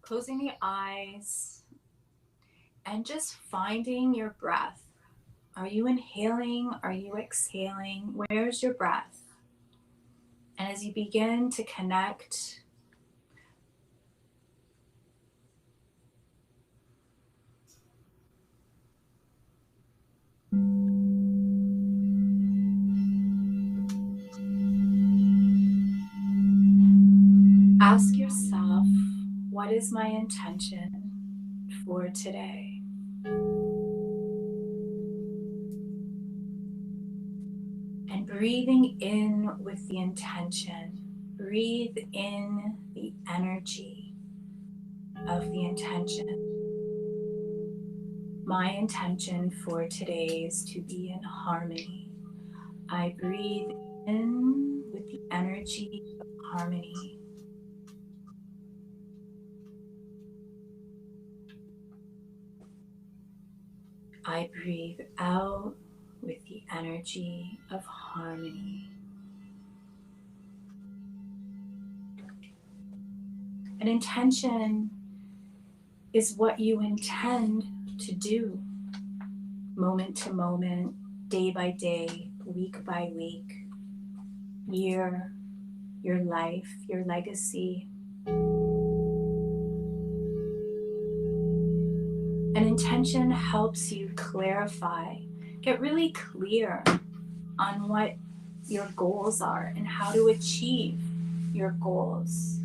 closing the eyes and just finding your breath. Are you inhaling? Are you exhaling? Where's your breath? And as you begin to connect, ask yourself, what is my intention for today? And breathing in with the intention, breathe in the energy of the intention. My intention for today is to be in harmony. I breathe in with the energy of harmony. I breathe out with the energy of harmony. An intention is what you intend to do, moment to moment, day by day, week by week, year, your life, your legacy. An intention helps you clarify, get really clear on what your goals are and how to achieve your goals.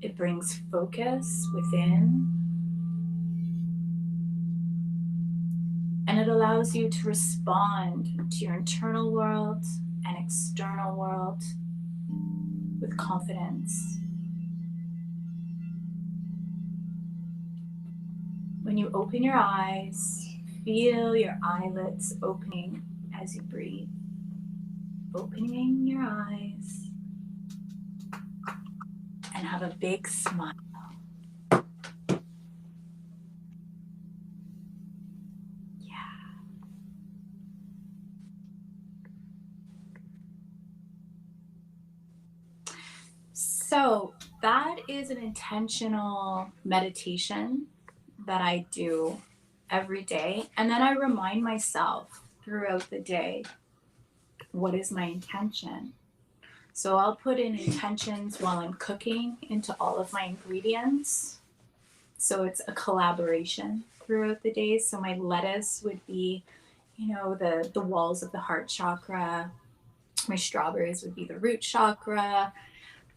It brings focus within, and it allows you to respond to your internal world and external world with confidence. When you open your eyes, feel your eyelids opening as you breathe. Opening your eyes and have a big smile. So that is an intentional meditation that I do every day. And then I remind myself throughout the day, what is my intention? So I'll put in intentions while I'm cooking into all of my ingredients. So it's a collaboration throughout the day. So my lettuce would be, the walls of the heart chakra. My strawberries would be the root chakra.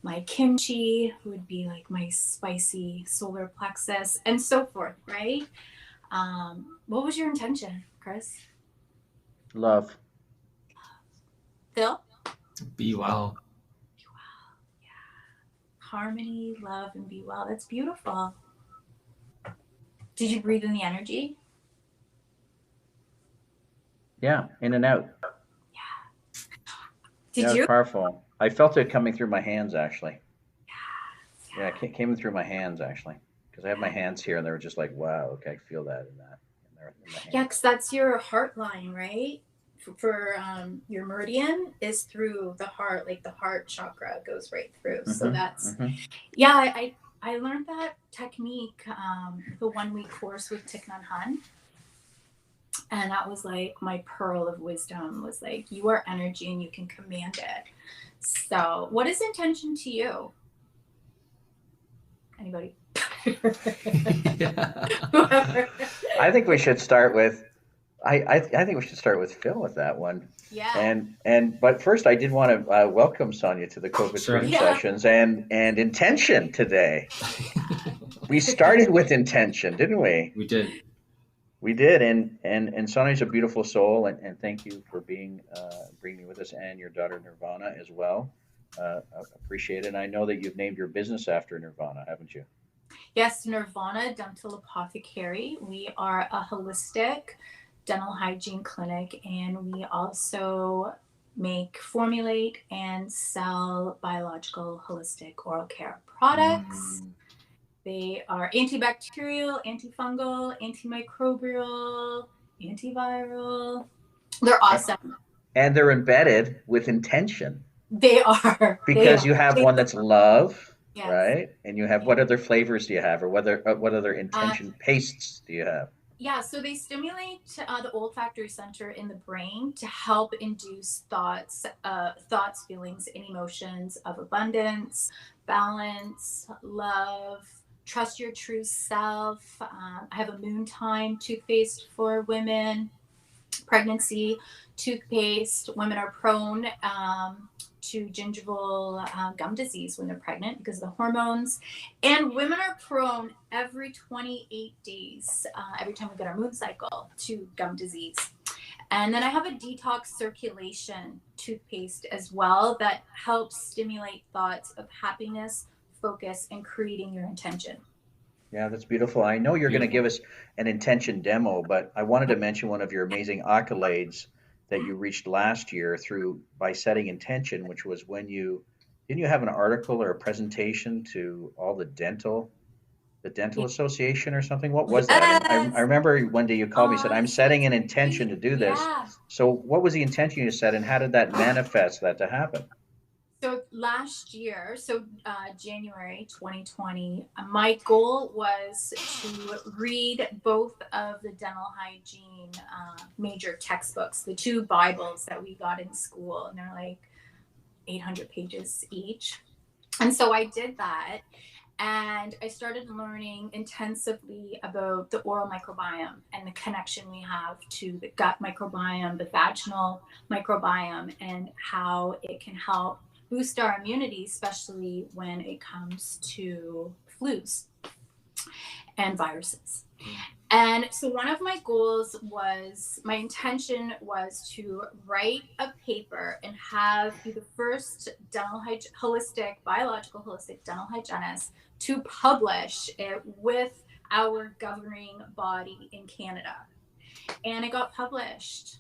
My kimchi would be like my spicy solar plexus, and so forth, right? What was your intention, Chris? Love. Phil? Be well. Be well, yeah. Harmony, love, and be well. That's beautiful. Did you breathe in the energy? Yeah, in and out. Yeah. Yeah, Did it you? was powerful. I felt it coming through my hands, actually. Yeah. Yeah, it came through my hands, actually. Because I have my hands here, and they were just like, wow, okay, I feel that in my Yeah, hands. because that's your heart line, right? For your meridian is through the heart, like the heart chakra goes right through. So that's, yeah, I learned that technique, the 1 week course with Thich Nhat Hanh. And that was like my pearl of wisdom, was like, you are energy and you can command it. So what is intention to you? Anybody? Whoever. I think we should start with I think we should start with Phil with that one. Yeah. But first I did want to welcome Sonia to the COVID Sure. dream Yeah. sessions and intention today. We started with intention, didn't we? We did. We did, and Sonia's a beautiful soul, and thank you for being with us, and your daughter Nirvana as well. Appreciate it. And I know that you've named your business after Nirvana, haven't you? Yes, Nirvana Dental Apothecary. We are a holistic dental hygiene clinic, and we also formulate, and sell biological holistic oral care products. They are antibacterial, antifungal, antimicrobial, antiviral. They're awesome. And they're embedded with intention. They are. Because you have one that's love, Yes. right? And you have, Yeah. what other flavors do you have, or what other Uh, intention pastes do you have? yeah, so they stimulate the olfactory center in the brain to help induce thoughts, feelings, and emotions of abundance, balance, love, trust your true self. I have a moon time toothpaste for women, pregnancy, toothpaste. Women are prone to gingival gum disease when they're pregnant because of the hormones. And women are prone every 28 days, every time we get our moon cycle, to gum disease. And then I have a detox circulation toothpaste as well that helps stimulate thoughts of happiness, focus, and creating your intention. Yeah, that's beautiful. I know you're going to Beautiful. give us an intention demo, but I wanted to mention one of your amazing accolades that you reached last year through by setting intention, which was when you didn't you have an article or a presentation to all the dental association or something? What was that? And I Yes. remember one day you called me and said, I'm So setting it's an intention really, to do this. yeah. So what was the intention you set, and how did that manifest that to happen? So last year, January 2020, my goal was to read both of the dental hygiene major textbooks, the two Bibles that we got in school, and they're like 800 pages each. And so I did that, and I started learning intensively about the oral microbiome and the connection we have to the gut microbiome, the vaginal microbiome, and how it can help boost our immunity, especially when it comes to flus and viruses. And so one of my goals was, my intention was to write a paper and have be the first biological holistic dental hygienist to publish it with our governing body in Canada. And it got published.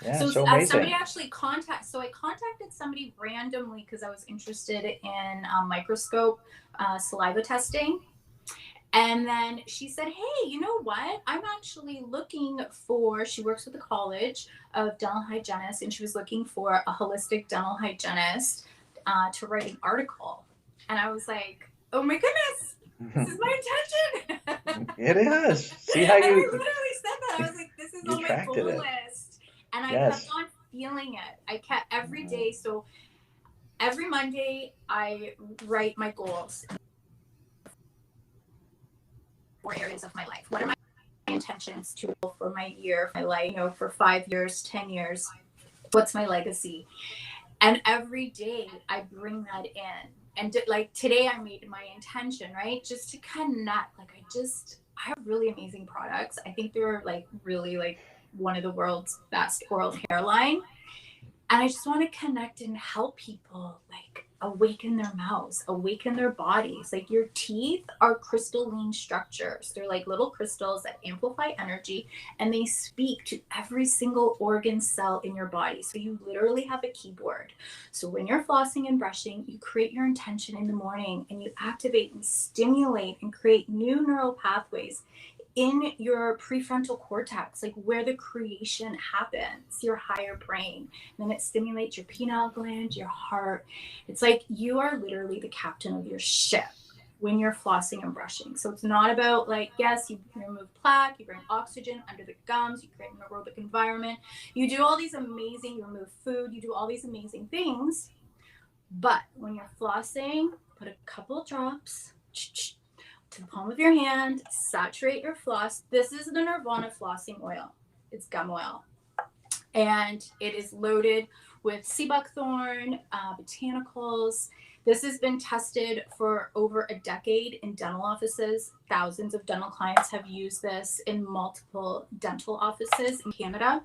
Yeah, So so somebody amazing. actually I contacted somebody randomly because I was interested in microscope saliva testing, and then she said, hey, you know what? I'm actually looking for, she works with the College of Dental Hygienists, and she was looking for a holistic dental hygienist to write an article. And I was like, oh my goodness, this is my intention. It is. See how And I literally said that. I was like, this is you on my attracted goal it. list. And I kept Yes. on feeling it. I kept every Mhm. day. So every Monday, I write my goals, 4 areas of my life. What are my intentions to for my year, for my life, for 5 years, 10 years? What's my legacy? And every day I bring that in. And like today, I made my intention, right? Just to connect. I have really amazing products. I think they're like really like one of the world's best oral care line, and I just want to connect and help people like awaken their mouths, awaken their bodies. Like your teeth are crystalline structures. They're like little crystals that amplify energy, and they speak to every single organ cell in your body. So you literally have a keyboard. So when you're flossing and brushing, you create your intention in the morning and you activate and stimulate and create new neural pathways in your prefrontal cortex, like where the creation happens, your higher brain. And then it stimulates your pineal gland, your heart. It's like you are literally the captain of your ship when you're flossing and brushing. So it's not about like, yes, you remove plaque, you bring oxygen under the gums, you create an aerobic environment, you do all these amazing, you remove food, you do all these amazing things. But when you're flossing, put a couple of drops to the palm of your hand, saturate your floss. This is the Nirvana flossing oil. It's gum oil. And it is loaded with sea buckthorn, botanicals. This has been tested for over a decade in dental offices. Thousands of dental clients have used this in multiple dental offices in Canada.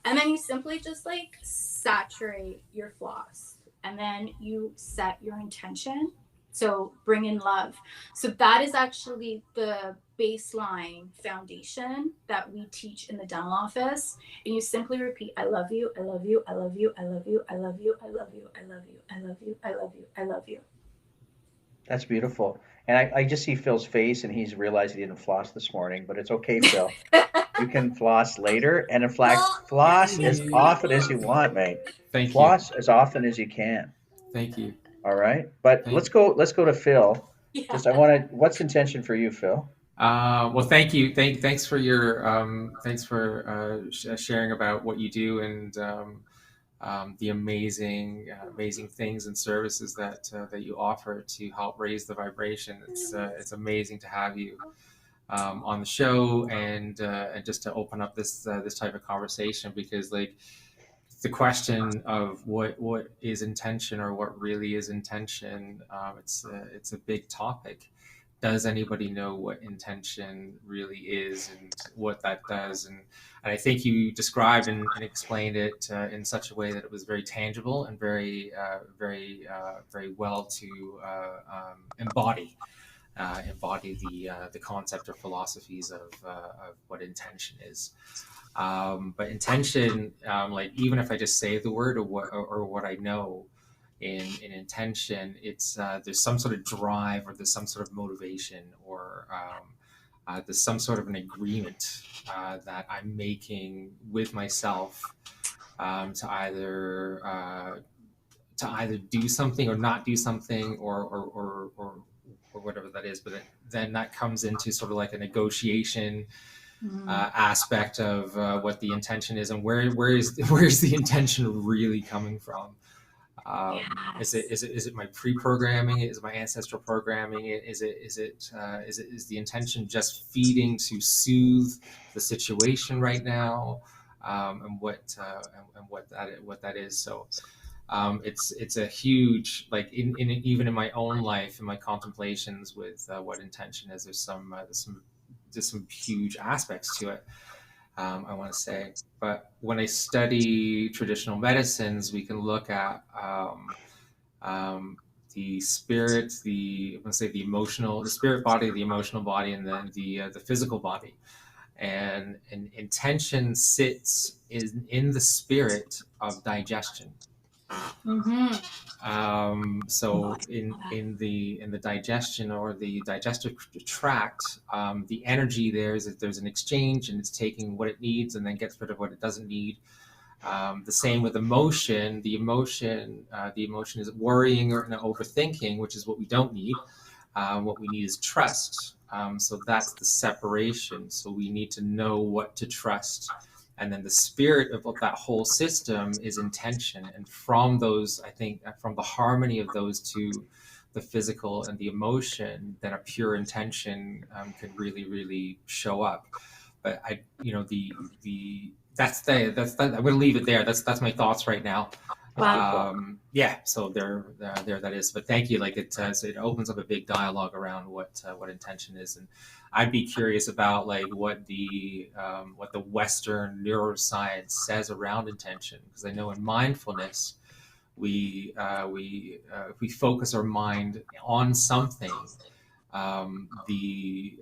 And then you simply just like saturate your floss. And then you set your intention. So bring in love. So that is actually the baseline foundation that we teach in the dental office. And you simply repeat, I love you, I love you, I love you, I love you, I love you, I love you, I love you, I love you, I love you, I love you. That's beautiful. And I just see Phil's face, and he's realized he didn't floss this morning, but it's okay, Phil. You can floss later, and in fact, Well, floss it's as Yay. often as you close. want, mate. Thank you. Floss as often as you can. Thank you. All right, but Thank. let's go to Phil. Yeah. Just I want to. What's intention for you, Phil? Well, thank you. Thanks for your thanks for sharing about what you do and the amazing things and services that you offer to help raise the vibration. It's amazing to have you on the show and just to open up this type of conversation because like the question of what is intention or what really is intention. It's a big topic. Does anybody know what intention really is and what that does? And I think you described and explained it in such a way that it was very tangible and very well to embody the concept or philosophies of what intention is. But intention, like even if I just say the word or what I know in intention, it's there's some sort of drive or there's some sort of motivation or there's some sort of an agreement that I'm making with myself to either do something or not do something or whatever that is. But then that comes into sort of like a negotiation aspect of what the intention is and where's the intention really coming from. Yes. Is it my pre-programming? Is it my ancestral programming? Is the intention just feeding to soothe the situation right now, and what that is? So it's a huge like in even in my own life in my contemplations with what intention is. There's some huge aspects to it. I want to say, but when I study traditional medicines, we can look at the spirit, I'm going to say the spirit body, the emotional body, and then the physical body. And intention sits in the spirit of digestion. Mm-hmm. So in the digestion or the digestive tract, the energy there's an exchange and it's taking what it needs and then gets rid of what it doesn't need. The same with emotion. The emotion is worrying or overthinking, which is what we don't need. What we need is trust. So that's the separation. So we need to know what to trust. And then the spirit of that whole system is intention. And from those, I think, from the harmony of those two, the physical and the emotion, then a pure intention can really, really show up. But I'm going to leave it there. That's my thoughts right now. Wow. Yeah, so there that is. But thank you. Like it opens up a big dialogue around what intention is, and I'd be curious about like what the Western neuroscience says around intention, because I know in mindfulness if we focus our mind on something, the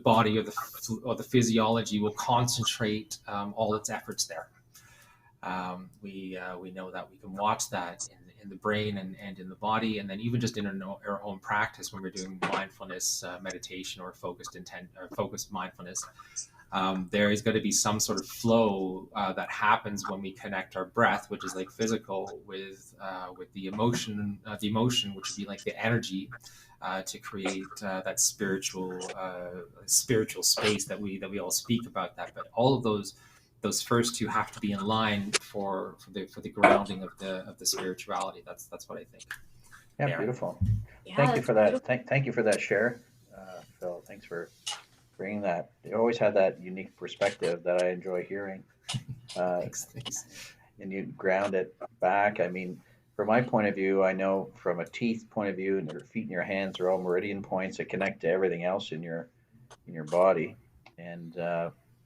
body or the physiology will concentrate all its efforts there. We know that we can watch that in the brain and in the body, and then even just in our own practice when we're doing mindfulness meditation or focused mindfulness. There is going to be some sort of flow that happens when we connect our breath, which is like physical, with the emotion, which would be like the energy to create that spiritual space that we all speak about that. But all of those first two have to be in line for the grounding of the spirituality. That's what I think. Yeah, There. beautiful. Yeah, Thank you that's for that. beautiful. Thank you for that share, Phil. Thanks for bringing that. You always had that unique perspective that I enjoy hearing, uh, Thanks. and you ground it back. I mean, from my point of view, I know from a teeth point of view, and your feet and your hands are all meridian points that connect to everything else in your body. And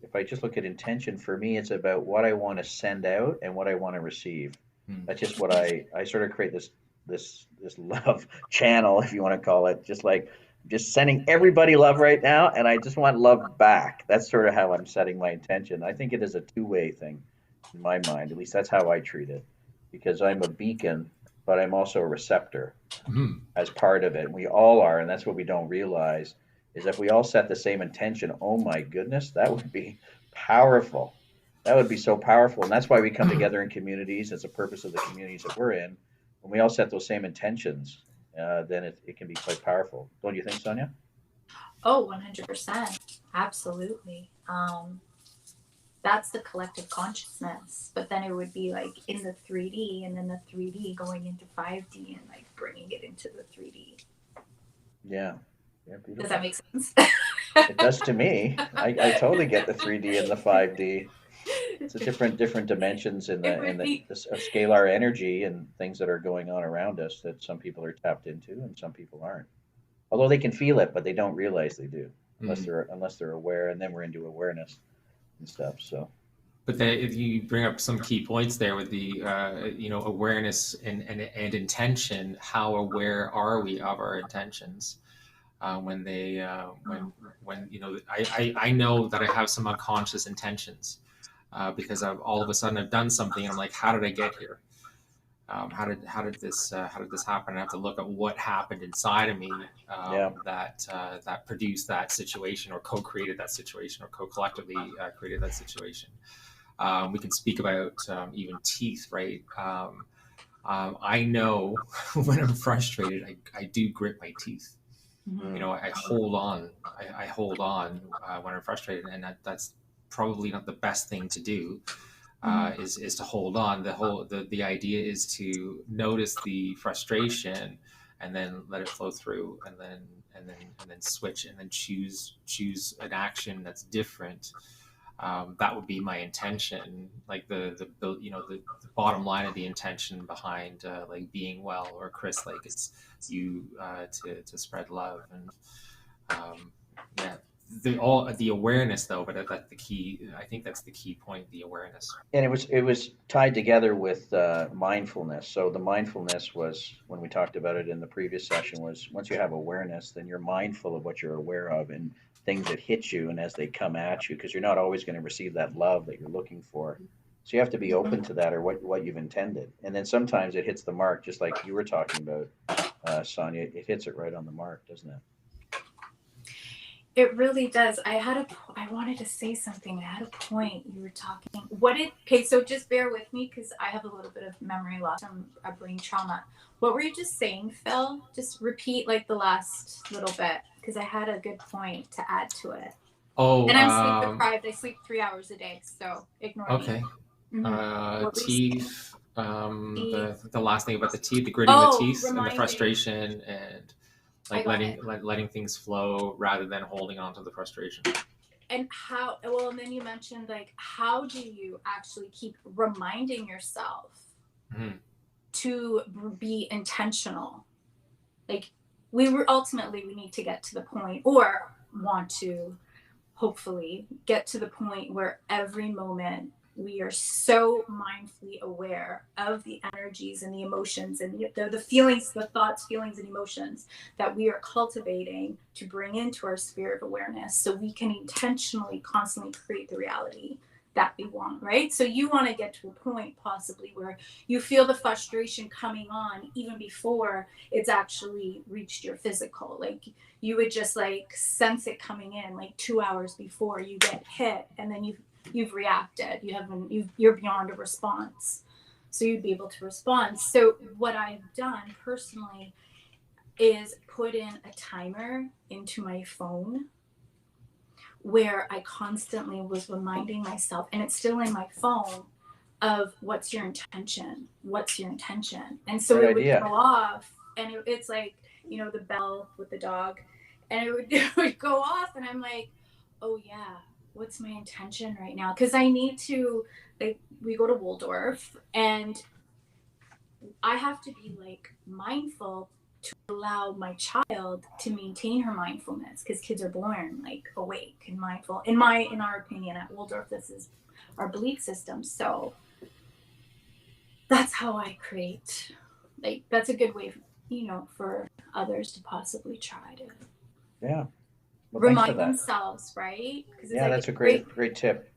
if I just look at intention, for me, it's about what I want to send out and what I want to receive. Hmm. That's just what I sort of create this love channel, if you want to call it, just like just sending everybody love right now, and I just want love back. That's sort of how I'm setting my intention. I think it is a two-way thing in my mind. At least that's how I treat it, because I'm a beacon, but I'm also a receptor Hmm. as part of it. We all are, and that's what we don't realize is if we all set the same intention, oh my goodness, that would be powerful. That would be so powerful. And that's why we come together in communities. It's the purpose of the communities that we're in, when we all set those same intentions, then it can be quite powerful. Don't you think, Sonia? Oh, 100%. Absolutely. That's the collective consciousness. But then it would be like in the 3D, and then the 3D going into 5D and like bringing it into the 3D. Yeah. Yeah, beautiful. Does that make sense? It does to me. I totally get the 3D and the 5D. It's a different dimensions in of scalar energy and things that are going on around us that some people are tapped into and some people aren't. Although they can feel it, but they don't realize they do unless they're aware. And then we're into awareness and stuff. So. But then if you bring up some key points there with the awareness and intention, how aware are we of our intentions? When I know that I have some unconscious intentions because all of a sudden I've done something and I'm like, how did I get here? How did this happen? I have to look at what happened inside of me that produced that situation, or co-created that situation, or co-collectively created that situation. We can speak about even teeth, right? I know when I'm frustrated, I do grit my teeth. Mm-hmm. I hold on. I hold on when I'm frustrated, and that's probably not the best thing to do. Is to hold on. The idea is to notice the frustration, and then let it flow through, and then switch, and then choose an action that's different. That would be my intention, like the bottom line of the intention behind like being well, or Chris, like it's you to spread love, and the awareness though, but that's the key. I think that's the key point, the awareness. And it was tied together with mindfulness. So the mindfulness was, when we talked about it in the previous session, was once you have awareness, then you're mindful of what you're aware of and things that hit you and as they come at you, because you're not always going to receive that love that you're looking for. So you have to be open to that, or what you've intended. And then sometimes it hits the mark, just like you were talking about, Sonia. It hits it right on the mark, doesn't it? It really does. I wanted to say something. I had a point. You were talking. So just bear with me because I have a little bit of memory loss from a brain trauma. What were you just saying, Phil? Just repeat like the last little bit, because I had a good point to add to it. Oh, and I'm sleep deprived. I sleep 3 hours a day, so ignore me. Okay. Mm-hmm. Teeth. The last thing about the teeth, the gritting the teeth, and the frustration, and like letting things flow rather than holding on to the frustration. And and then you mentioned, like, how do you actually keep reminding yourself to be intentional? Like, we need to get to the point, or want to hopefully get to the point where every moment we are so mindfully aware of the energies and the emotions and the feelings, the thoughts, feelings, and emotions that we are cultivating to bring into our sphere of awareness, so we can intentionally, constantly create the reality that we want, right? So you want to get to a point possibly where you feel the frustration coming on even before it's actually reached your physical. Like, you would just like sense it coming in like 2 hours before you get hit, and then you've reacted. You're beyond a response. So you'd be able to respond. So what I've done personally is put in a timer into my phone where I constantly was reminding myself, and it's still in my phone, of what's your intention? What's your intention? And so it would go off, and it's like, the bell with the dog, and it would go off, and I'm like, oh yeah, what's my intention right now? Because I need to, like, we go to Waldorf, and I have to be like mindful to allow my child to maintain her mindfulness, because kids are born like awake and mindful. In our opinion at Waldorf, this is our belief system. So that's how I create. Like, that's a good way, for others to possibly try to remind themselves, right? That's a great tip.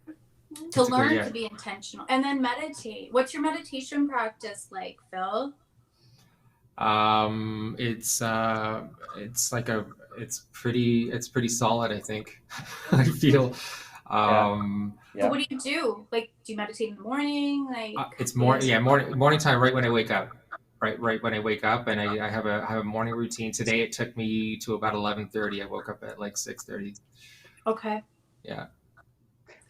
To learn to be intentional, and then meditate. What's your meditation practice like, Phil? It's pretty solid, I think. I feel. But what do you do? Like, do you meditate in the morning? Like, it's morning time, right when I wake up. right when I wake up, and I have a morning routine. Today it took me to about 11:30. I woke up at like 6:30. Okay. Yeah.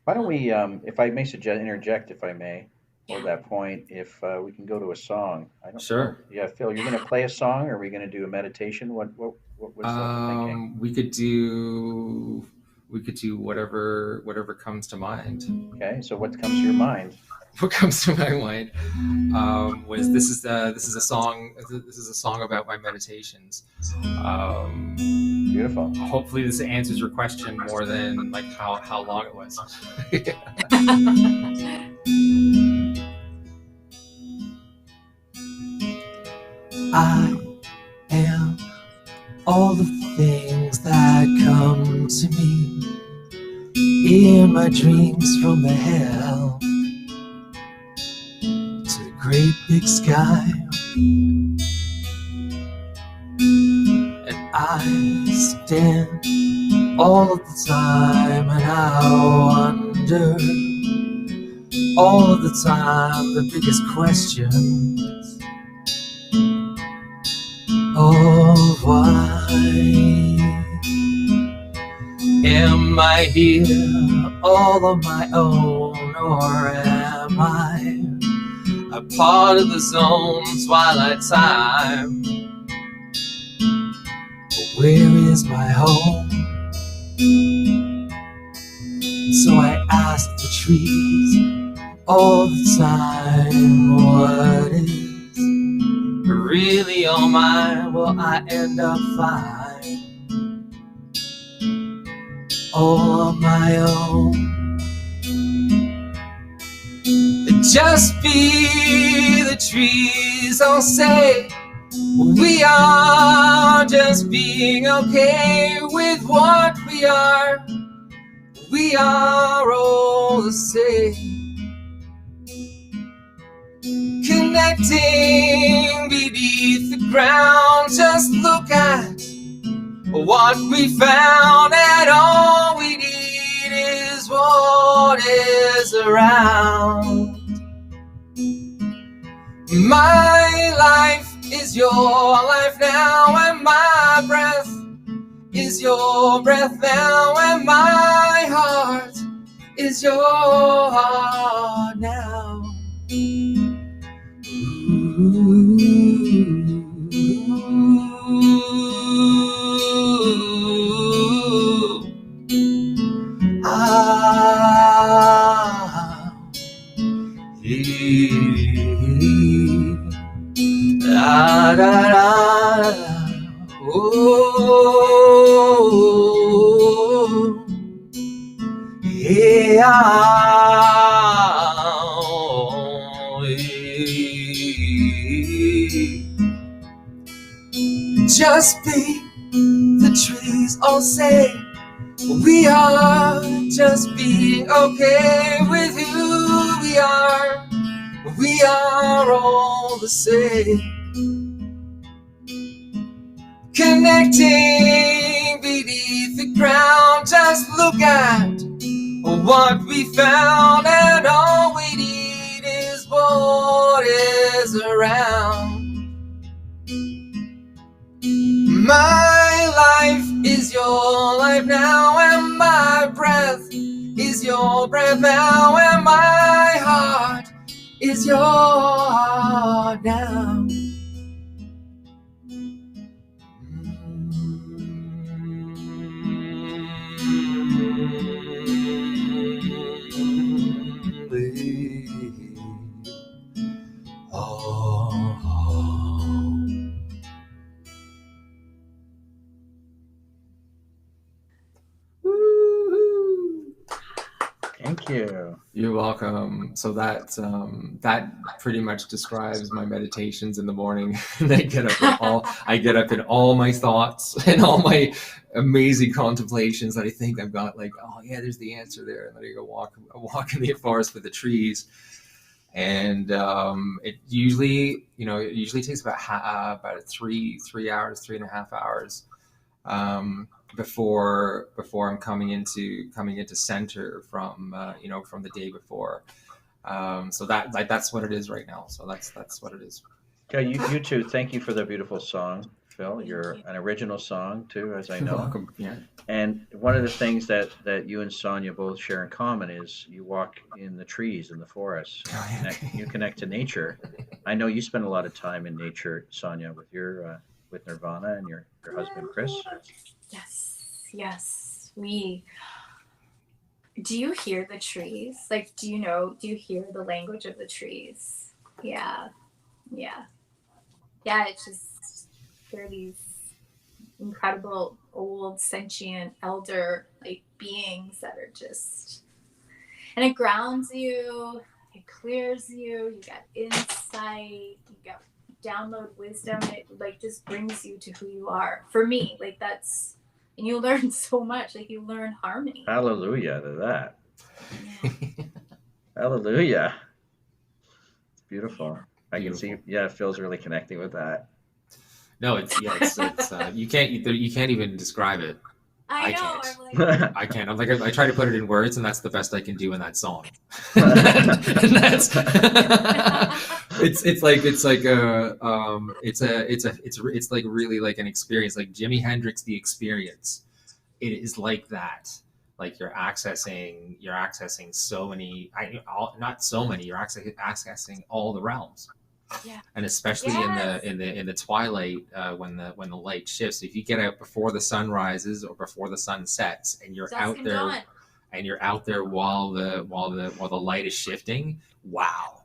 Why don't we, if I may suggest, interject, if I may, for Yeah. that point, if we can go to a song. I don't know. Sure. Yeah, Phil, you're going to play a song, or are we going to do a meditation? What was the thinking? We could do whatever comes to mind. Okay, so what comes to your mind? What comes to my mind was this is a song about my meditations. Beautiful. Hopefully this answers your question more than like how long it was. I am all the things that come to me in my dreams, from the hell to the great big sky. And I stand all of the time and I wonder all of the time the biggest questions of why am I here all on my own, or am I a part of the zone's twilight time? Where is my home? So I ask the trees all the time, what is really on mine? Will I end up fine all on my own? Just be the trees, I'll say we are just being okay with what we are. We are all the same. Connecting beneath the ground, just look at what we found, and all we need is what is around. My life is your life now, and my breath is your breath now, and my heart is your heart now. Da, da, da, oh, yeah, oh, just be the trees all say we are just being okay with who we are. We are all the same. Connecting beneath the ground, just look at what we found, and all we need is what is around. My life is your life now, and my breath is your breath now, and my heart is your heart now. Thank you. You're welcome. So that pretty much describes my meditations in the morning. And I get up in all my thoughts and all my amazing contemplations that I think I've got, like, oh yeah, there's the answer there. And then I go walk in the forest with the trees. And it usually takes about 3.5 hours before I'm coming into center from from the day before. So that's what it is right now. So that's what it is. Yeah, you too. Thank you for the beautiful song, Phil. Thank You're you. an original song too, as I You're know. welcome. Yeah. And one of the things that you and Sonia both share in common is you walk in the trees in the forest. You Okay. connect to nature. I know you spend a lot of time in nature, Sonia, with your with Nirvana and your husband Chris. Yes, yes. We do you hear the trees? Like, do you hear the language of the trees? Yeah, yeah, yeah. It's just, they're these incredible old sentient elder like beings that are just, and it grounds you, it clears you, you get insight, you get download wisdom, and it like just brings you to who you are. For me, like that's, and you learn so much, like you learn harmony. Hallelujah to that. Yeah. Hallelujah. It's Yeah. beautiful. I can see. Beautiful. Yeah, Phil's really connecting with that. No, it's you can't even describe it. I I know. can't. I'm like, I can't. I'm like I try to put it in words, and that's the best I can do in that song. And that's it's like it's like really like an experience, like Jimi Hendrix the experience. It is like that. Like you're accessing so many. Not so many. You're accessing all the realms, yeah. and especially in Yes. the twilight, when the light shifts. If you get out before the sun rises or before the sun sets, and you're Dusk out and there dawn. while the light is shifting, wow.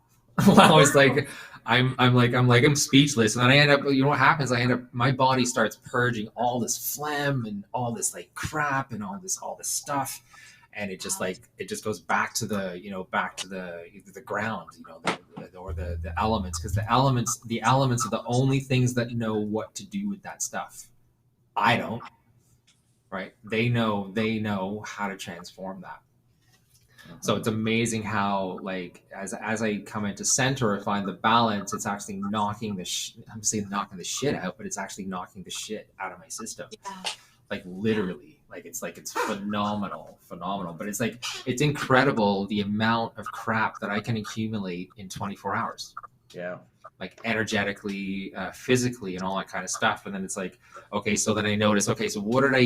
Wow, it's like I'm speechless, and then I end up, you know what happens, I end up, my body starts purging all this phlegm and all this like crap and all this stuff, and it just goes back to the ground, or the elements, because the elements are the only things that know what to do with that stuff. I don't. Right, they know how to transform that. So it's amazing how, like, as I come into center, I find the balance. It's actually I'm saying knocking the shit out, but it's actually knocking the shit out of my system. Yeah. Like literally, it's phenomenal, phenomenal. But it's incredible the amount of crap that I can accumulate in 24 hours. Yeah. Like energetically, physically, and all that kind of stuff. And then it's like, okay, so then I notice, okay, so what did I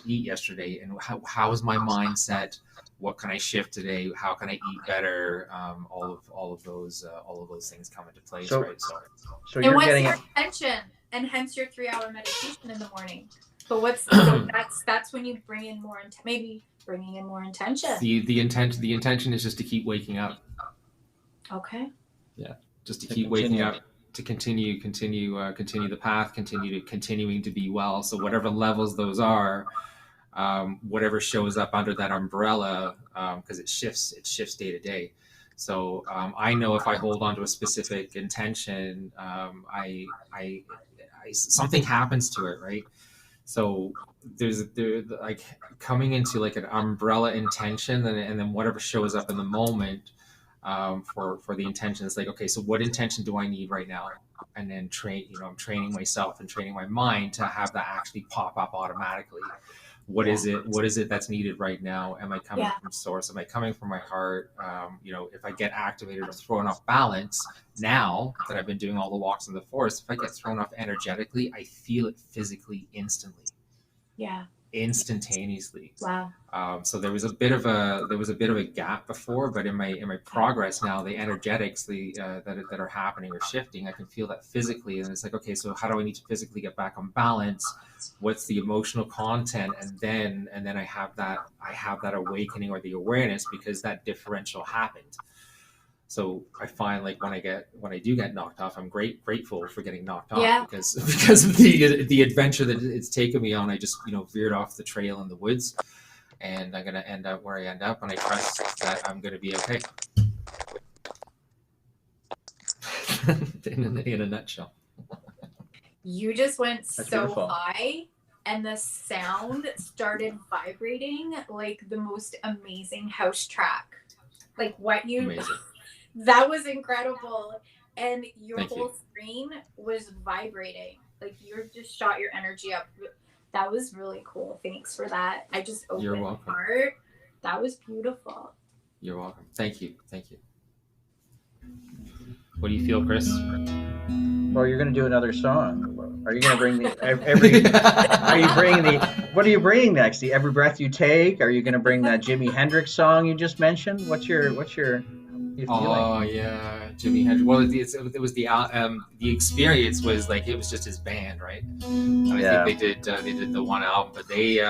eat yesterday, and how is my mindset? What can I shift today? How can I eat better? All of those things come into place, So right? so And you're what's getting your it. intention? And hence your 3 hour meditation in the morning. But so that's when you bring in more, maybe bringing in more intention. The intention is just to keep waking up. Okay. Yeah, just to To keep waking continue. up, to continue the path, continuing to be well. So whatever levels those are, whatever shows up under that umbrella, because it shifts day to day. So I know if I hold on to a specific intention, something happens to it, right? So there like coming into like an umbrella intention, and then whatever shows up in the moment, for the intention. It's like, okay, so what intention do I need right now? And then I'm training myself and training my mind to have that actually pop up automatically. What Yeah. is it? What is it that's needed right now? Am I coming Yeah. from source? Am I coming from my heart? If I get activated or thrown off balance, now that I've been doing all the walks in the forest, if I get thrown off energetically, I feel it physically instantly, Yeah. instantaneously. Wow. So there was a bit of a gap before, but in my progress now, the energetics that are happening or shifting, I can feel that physically, and it's like, okay, so how do I need to physically get back on balance? What's the emotional content? And then I have that awakening or the awareness, because that differential happened. So I find, like, when I do get knocked off, I'm grateful for getting knocked off, Yeah. because of the adventure that it's taken me on. I just veered off the trail in the woods, and I'm gonna end up where I end up, and I trust that I'm gonna be okay. in a nutshell. You just went That's so beautiful. high, and the sound started vibrating like the most amazing house track. Like what you Amazing. That was incredible. And your Thank whole you. screen was vibrating. Like you just shot your energy up. That was really cool. Thanks for that. I just You're opened my welcome. heart. That was beautiful. You're welcome. Thank you. What do you feel, Chris? Well, you're going to do another song. Are you going to bring the every? Are you bringing the? What are you bringing next? The Every Breath You Take? Are you going to bring that Jimi Hendrix song you just mentioned? What's your? You feeling? Oh yeah, Jimi Hendrix. Well, it was the experience was like it was just his band, right? And I think Yeah. they did the one album, but they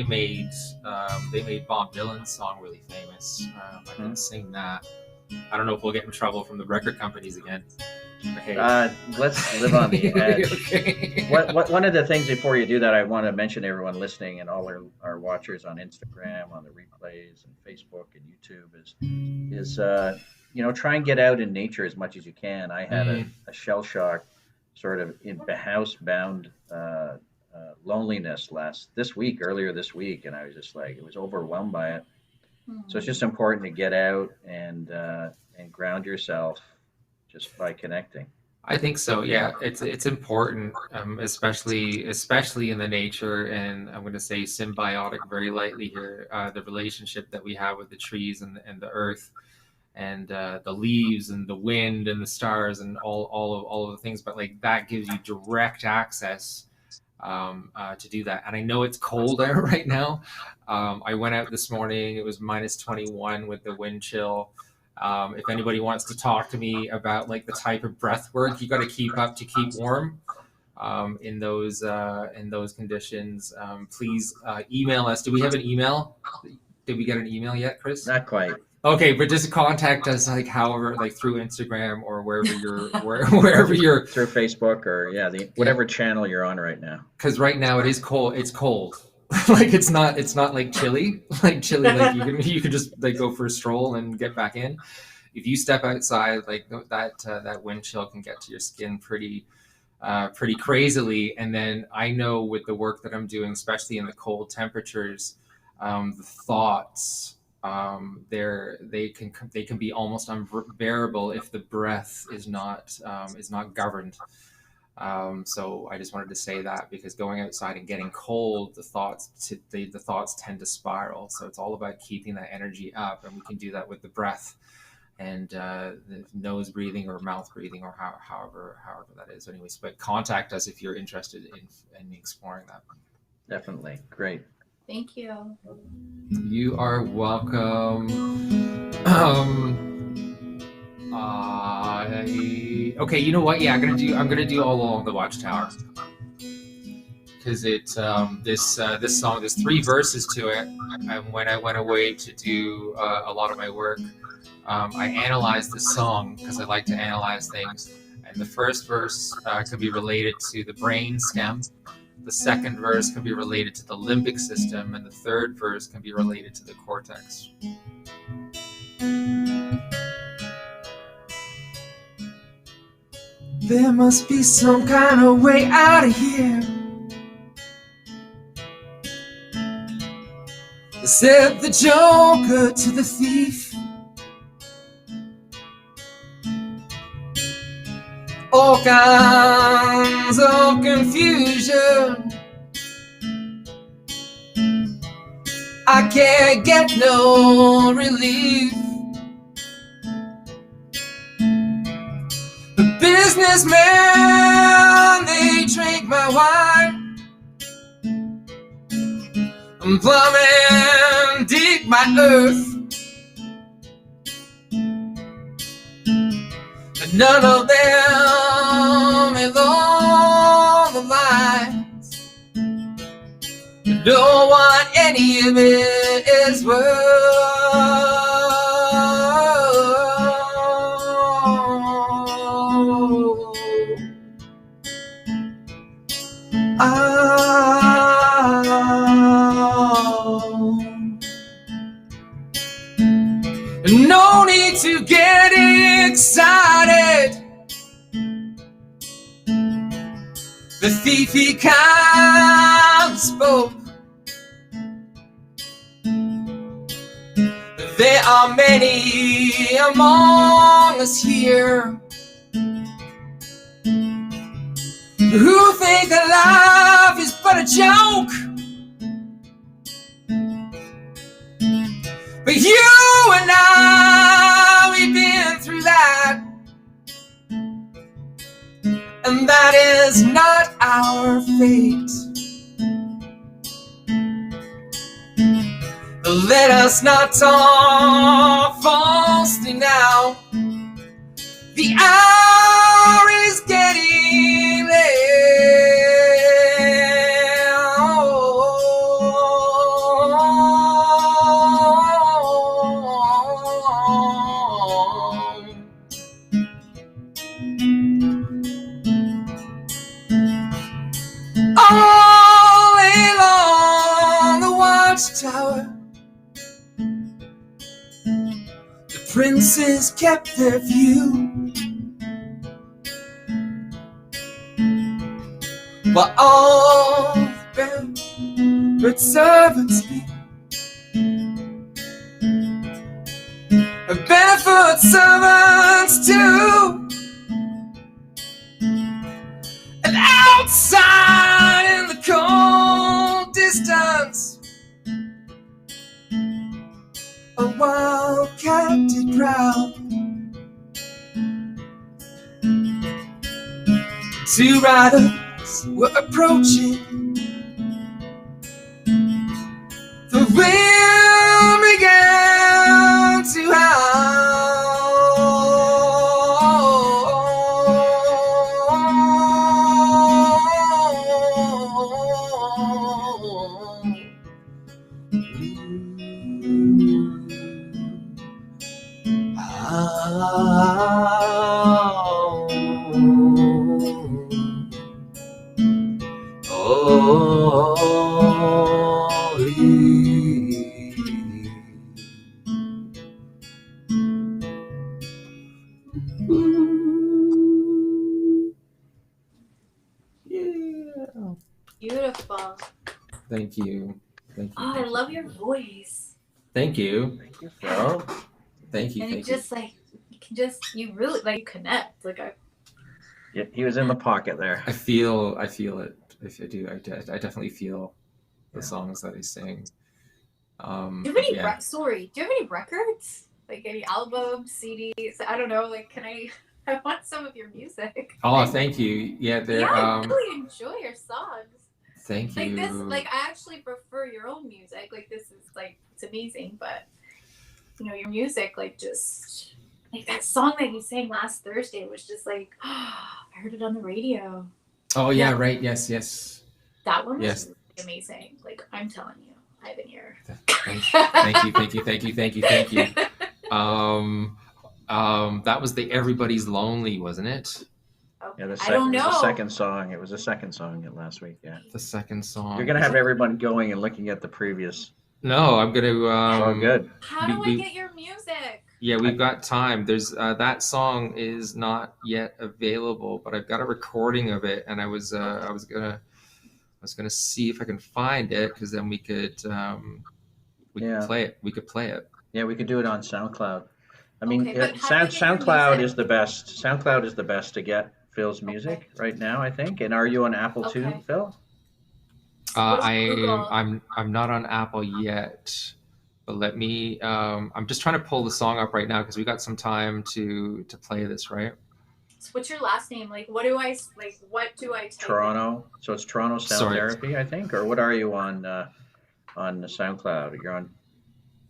made Bob Dylan's song really famous. I can sing that. I don't know if we'll get in trouble from the record companies again. But hey. Let's live on the edge. Okay. One of the things before you do that, I want to mention to everyone listening and all our watchers on Instagram, on the replays, and Facebook and YouTube is try and get out in nature as much as you can. I had a shell shock, sort of in housebound loneliness earlier this week, and I was just like, it was overwhelmed by it. So it's just important to get out and ground yourself just by connecting. I think so. Yeah, it's important, especially in the nature, and I'm going to say symbiotic very lightly here. The relationship that we have with the trees and the earth, and the leaves and the wind and the stars and all of the things. But like that gives you direct access to do that. And I know it's cold out right now. I went out this morning. It was minus 21 with the wind chill. If anybody wants to talk to me about like the type of breath work you got to keep up to keep warm in those conditions, please email us. Do we have an email? Did we get an email yet, Chris? Not quite. Okay, but just contact us like however, like through Instagram or wherever you're through Facebook or whatever channel you're on right now. Because right now it is cold. It's cold. Like it's not like chilly like you can just like go for a stroll and get back in. If you step outside, like that wind chill can get to your skin pretty crazily. And then I know with the work that I'm doing, especially in the cold temperatures, the thoughts they can be almost unbearable if the breath is not governed. So I just wanted to say that because going outside and getting cold, the thoughts tend to spiral. So it's all about keeping that energy up, and we can do that with the breath and the nose breathing or mouth breathing or however that is. Anyways, but contact us if you're interested in exploring that. Definitely, great. Thank you. You are welcome. Okay, you know what? Yeah, I'm gonna do All Along the Watchtower because it's this song. There's 3 verses to it, and when I went away to do a lot of my work, I analyzed the song because I like to analyze things. And the first verse could be related to the brain stem. The second verse can be related to the limbic system, and the third verse can be related to the cortex. There must be some kind of way out of here. Said the Joker to the thief. All kinds of confusion. I can't get no relief. The businessmen, they drink my wine. I'm plumbing deep my earth. And none of them is on the lines. Don't want any of it is worth. No need to get excited. The thief he kind of spoke. There are many among us here who think that life is but a joke. But you and I, we've been through that. is not our fate. Let us not talk falsely now. The hour is getting all along the Watchtower, the princes kept their view, while all the but servants be barefoot servants too. And outside in the cold distance, a wildcat did prowl. Two riders were approaching. The wind began to Beautiful. Thank you. Thank you. Oh, I love your voice. Thank you. Thank you, Phil. Thank you. And Thank it just like you can just you really like connect. Like I Yeah, he was in the pocket there. I feel it. If I do, I definitely feel the Yeah. songs that I sing. do you have any Yeah. sorry, do you have any records? Like any albums, CDs? I don't know, like can I want some of your music. Oh, thank you. Yeah, they're Yeah, I really enjoy your songs. thank you. Like this, like I actually prefer your own music. Like this is like it's amazing, but you know your music, like just like that song that you sang last Thursday was just like I heard it on the radio. Oh yeah, right. Yes, yes. That one was Yes. really amazing. Like I'm telling you, I have an ear. Thank you. That was the Everybody's Lonely, wasn't it? Okay. Yeah, I don't it was know. the second song. It was the second song last week. Yeah. The second song. You're gonna have everyone going and looking at the previous. No, I'm gonna. Oh, good. How do I get your music? Yeah, we've got time. There's that song is not yet available, but I've got a recording of it, and I was gonna see if I can find it, because then we could play it. We could play it. Yeah, we could do it on SoundCloud. I mean, Okay, but how do we get your SoundCloud music? is the best. SoundCloud is the best to get Phil's music right now, I think. And are you on Apple too, Okay. Phil? Google? I'm not on Apple yet, but let me. I'm just trying to pull the song up right now because we got some time to play this, right? So what's your last name? Like, what do I type Toronto. So it's Toronto Sound Sorry. Therapy, I think. Or what are you on the SoundCloud? You're on,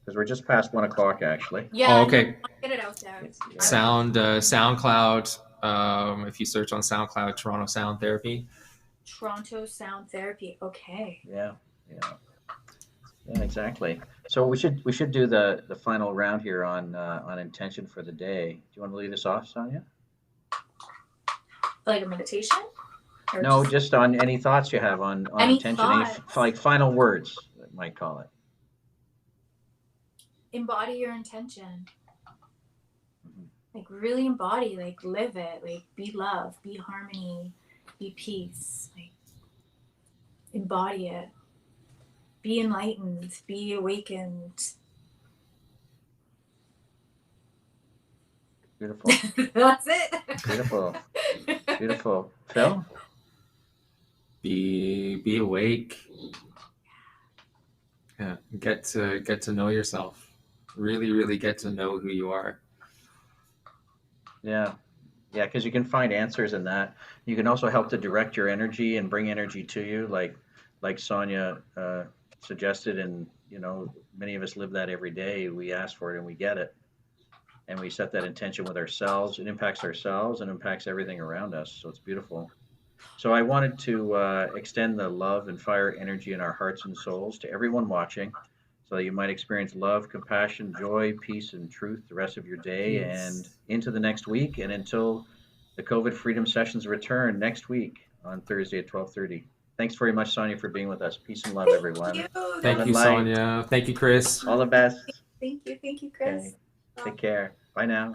because we're just past 1 o'clock actually. in? Yeah. Oh, okay. Get it out there. Yeah. SoundCloud. If you search on SoundCloud, Toronto Sound Therapy. Toronto Sound Therapy. Okay. Yeah, exactly. So we should do the final round here on intention for the day. Do you want to lead us off, Sonia? Like a meditation? Or No, just on any thoughts you have on Any intention, thoughts? like final words, that might call it. embody your intention. Mhm. Like really embody, like live it, like be love, be harmony, be peace, like embody it. Be enlightened, be awakened. Beautiful, That's it. beautiful, beautiful. Phil? Be awake. Yeah, get to know yourself. Really get to know who you are. Yeah, Yeah, because you can find answers in that. You can also help to direct your energy and bring energy to you, like Sonia suggested. And many of us live that every day. We ask for it and we get it, and we set that intention with ourselves. It impacts ourselves and impacts everything around us. So it's beautiful. So I wanted to extend the love and fire energy in our hearts and souls to everyone watching, so that you might experience love, compassion, joy, peace, and truth the rest of your day and Peace. into the next week, and until the COVID freedom sessions return next week on Thursday at 12:30. Thanks very much, Sonia, for being with us. Peace and love, Thank everyone. you. Love Thank That and you, light. Sonia. Thank you, Chris. All the was best. Thank you. Thank you, Okay. Chris. Take care. Bye now.